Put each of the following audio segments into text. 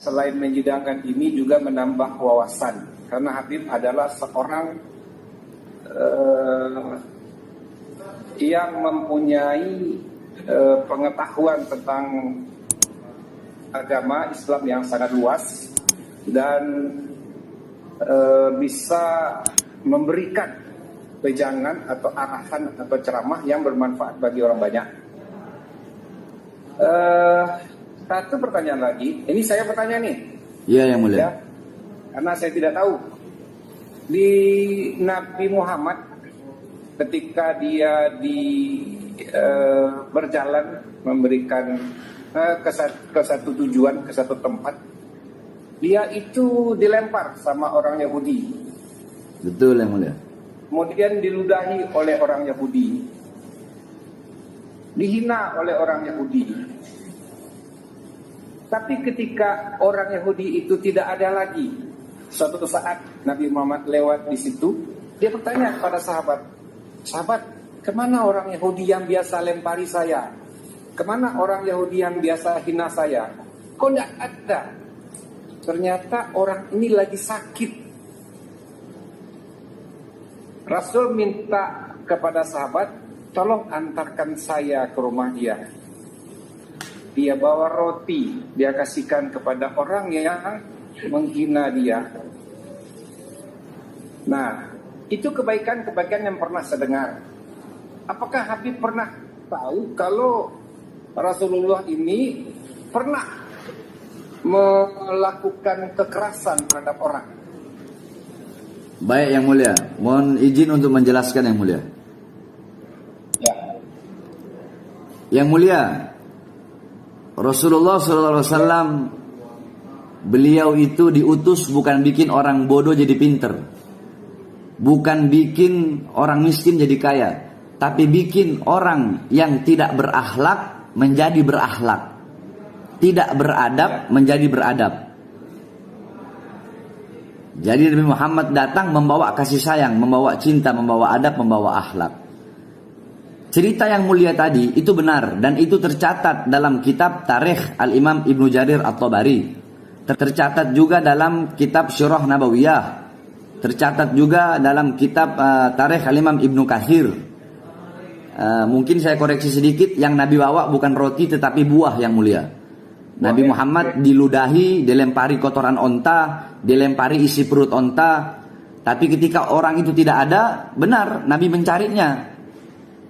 Selain menyidangkan ini juga menambah wawasan, karena Habib adalah seorang yang mempunyai pengetahuan tentang agama Islam yang sangat luas dan bisa memberikan pejangan atau arahan atau ceramah yang bermanfaat bagi orang banyak. Satu pertanyaan lagi, ini saya bertanya nih. Iya, yang mulia. Ya, karena saya tidak tahu. Di Nabi Muhammad ketika dia berjalan memberikan ke satu tujuan, ke satu tempat, dia itu dilempar sama orang Yahudi. Betul, yang mulia. Kemudian diludahi oleh orang Yahudi, dihina oleh orang Yahudi. Tapi ketika orang Yahudi itu tidak ada lagi, suatu saat Nabi Muhammad lewat di situ, dia bertanya kepada sahabat, kemana orang Yahudi yang biasa lempari saya? Kemana orang Yahudi yang biasa hina saya? Kok tidak ada? Ternyata orang ini lagi sakit. Rasul minta kepada sahabat, tolong antarkan saya ke rumah dia. Dia bawa roti, dia kasihkan kepada orang yang menghina dia. Nah, itu kebaikan-kebaikan yang pernah saya dengar. Apakah Habib pernah tahu kalau Rasulullah ini pernah melakukan kekerasan terhadap orang? Baik, yang mulia. Mohon izin untuk menjelaskan, yang mulia. Ya. Yang mulia, Rasulullah SAW, beliau itu diutus bukan bikin orang bodoh jadi pinter, bukan bikin orang miskin jadi kaya, tapi bikin orang yang tidak berakhlak menjadi berakhlak, tidak beradab menjadi beradab. Jadi Nabi Muhammad datang membawa kasih sayang, membawa cinta, membawa adab, membawa akhlak. Cerita yang mulia tadi itu benar dan itu tercatat dalam kitab Tarikh Al-Imam Ibnu Jarir At-Tabari. Tercatat juga dalam kitab Syurah Nabawiyah. Tercatat juga dalam kitab Tarikh Al-Imam Ibnu Katsir. Mungkin saya koreksi sedikit, yang Nabi bawa bukan roti tetapi buah, yang mulia. Nabi Muhammad diludahi, dilempari kotoran onta, dilempari isi perut onta. Tapi ketika orang itu tidak ada, benar Nabi mencarinya.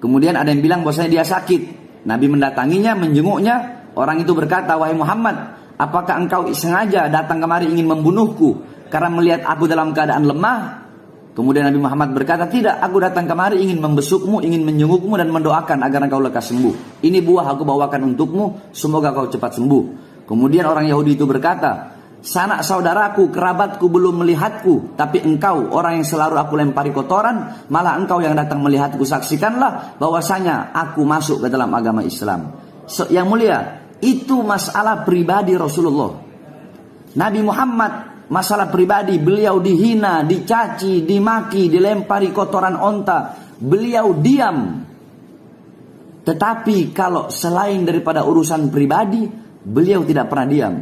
Kemudian ada yang bilang bahwasanya dia sakit. Nabi mendatanginya, menjenguknya. Orang itu berkata, wahai Muhammad, apakah engkau sengaja datang kemari ingin membunuhku karena melihat aku dalam keadaan lemah? Kemudian Nabi Muhammad berkata, tidak, aku datang kemari ingin membesukmu, ingin menjengukmu dan mendoakan agar engkau lekas sembuh. Ini buah aku bawakan untukmu, semoga kau cepat sembuh. Kemudian orang Yahudi itu berkata, sanak saudaraku, kerabatku belum melihatku, tapi engkau orang yang selalu aku lempari kotoran, malah engkau yang datang melihatku. Saksikanlah bahwasanya aku masuk ke dalam agama Islam. Yang mulia, itu masalah pribadi Rasulullah. Nabi Muhammad masalah pribadi, beliau dihina, dicaci, dimaki, dilempari kotoran onta, beliau diam. Tetapi kalau selain daripada urusan pribadi, beliau tidak pernah diam.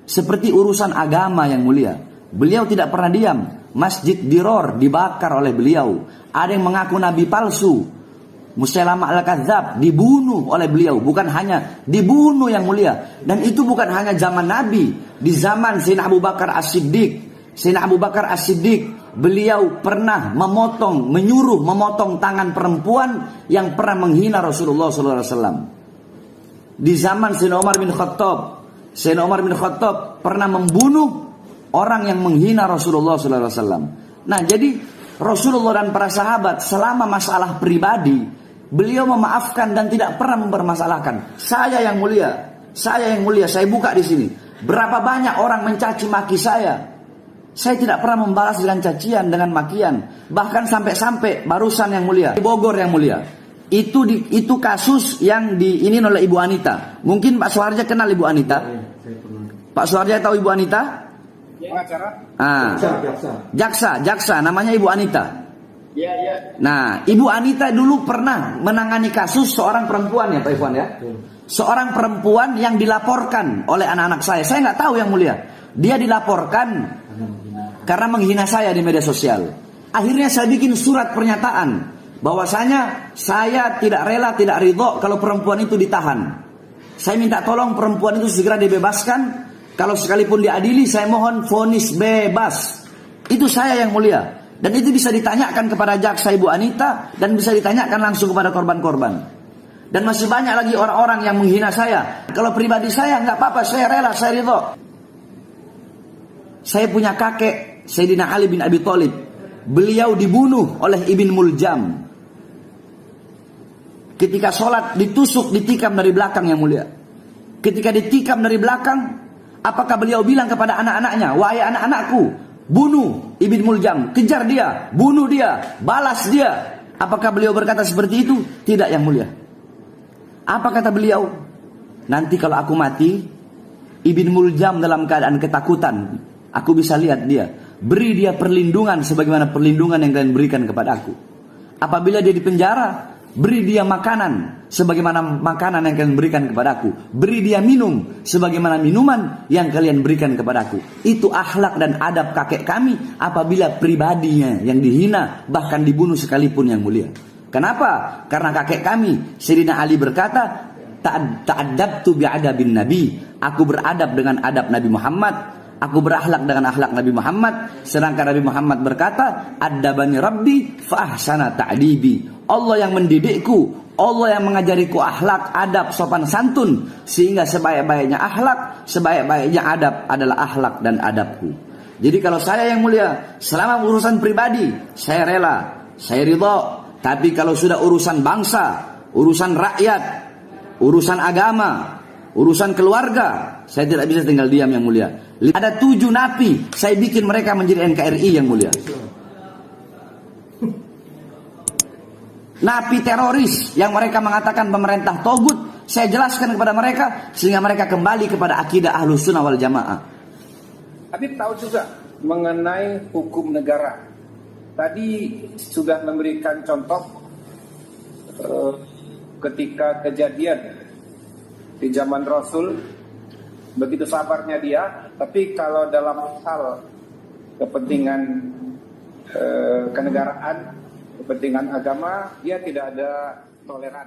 Seperti urusan agama, yang mulia, beliau tidak pernah diam. Masjid Diror dibakar oleh beliau. Ada yang mengaku nabi palsu, Musailamah Al-Kadzab dibunuh oleh beliau. Bukan hanya dibunuh, yang mulia, dan itu bukan hanya zaman Nabi. Di zaman Sayyidina Abu Bakar As-Siddiq, beliau pernah menyuruh memotong tangan perempuan yang pernah menghina Rasulullah SAW. Di zaman Sayyidina Umar bin Khattab pernah membunuh orang yang menghina Rasulullah SAW. Nah, jadi Rasulullah dan para sahabat selama masalah pribadi, beliau memaafkan dan tidak pernah mempermasalahkan. Saya yang mulia, saya buka di sini. Berapa banyak orang mencaci maki saya tidak pernah membalas dengan cacian, dengan makian. Bahkan sampai barusan, yang mulia, di Bogor, yang mulia, itu kasus yang diinin oleh Ibu Anita. Mungkin Pak Suharja kenal Ibu Anita. Pak Suharja tahu Ibu Anita? Jaksa, namanya Ibu Anita. Nah, Ibu Anita dulu pernah menangani kasus seorang perempuan, ya Pak Ikhwan, ya. Seorang perempuan yang dilaporkan oleh anak-anak saya nggak tahu, yang mulia. Dia dilaporkan karena menghina saya di media sosial. Akhirnya saya bikin surat pernyataan bahwasanya saya tidak rela, tidak ridho kalau perempuan itu ditahan. Saya minta tolong perempuan itu segera dibebaskan. Kalau sekalipun diadili, saya mohon vonis bebas. Itu saya yang mulia. Dan itu bisa ditanyakan kepada jaksa Ibu Anita dan bisa ditanyakan langsung kepada korban-korban. Dan masih banyak lagi orang-orang yang menghina saya. Kalau pribadi saya nggak apa-apa, saya rela, saya ridho. Saya punya kakek Sayyidina Ali bin Abi Thalib. Beliau dibunuh oleh Ibn Muljam. Ketika sholat ditusuk, ditikam dari belakang yang mulia. Ketika ditikam dari belakang, apakah beliau bilang kepada anak-anaknya, wahai anak-anakku, bunuh Ibn Muljam, kejar dia, bunuh dia, balas dia. Apakah beliau berkata seperti itu? Tidak yang mulia. Apa kata beliau? Nanti kalau aku mati, Ibn Muljam dalam keadaan ketakutan, aku bisa lihat dia. Beri dia perlindungan sebagaimana perlindungan yang kalian berikan kepada aku. Apabila dia di penjara, beri dia makanan sebagaimana makanan yang kalian berikan kepada aku. Beri dia minum sebagaimana minuman yang kalian berikan kepada aku. Itu akhlak dan adab kakek kami apabila pribadinya yang dihina bahkan dibunuh sekalipun yang mulia. Kenapa? Karena kakek kami Sayyidina Ali berkata, ta'addabtu bi'adabin nabi. Aku beradab dengan adab Nabi Muhammad. Aku berakhlak dengan akhlak Nabi Muhammad. Sedangkan Nabi Muhammad berkata, addabani rabbi fa ahsana ta'dibi. Allah yang mendidikku, Allah yang mengajariku akhlak, adab, sopan santun, sehingga sebaik-baiknya akhlak, sebaik-baiknya adab adalah akhlak dan adabku. Jadi kalau saya yang mulia, selama urusan pribadi, saya rela, saya ridho. Tapi kalau sudah urusan bangsa, urusan rakyat, urusan agama, urusan keluarga, saya tidak bisa tinggal diam yang mulia. Ada 7 napi, saya bikin mereka menjadi NKRI yang mulia. Napi teroris yang mereka mengatakan pemerintah togut, saya jelaskan kepada mereka sehingga mereka kembali kepada akidah Ahlus Sunnah wal Jamaah. Habib tahu juga mengenai hukum negara. Tadi sudah memberikan contoh ketika kejadian di zaman Rasul, begitu sabarnya dia. Tapi kalau dalam hal kepentingan kenegaraan, kepentingan agama, dia tidak ada toleran.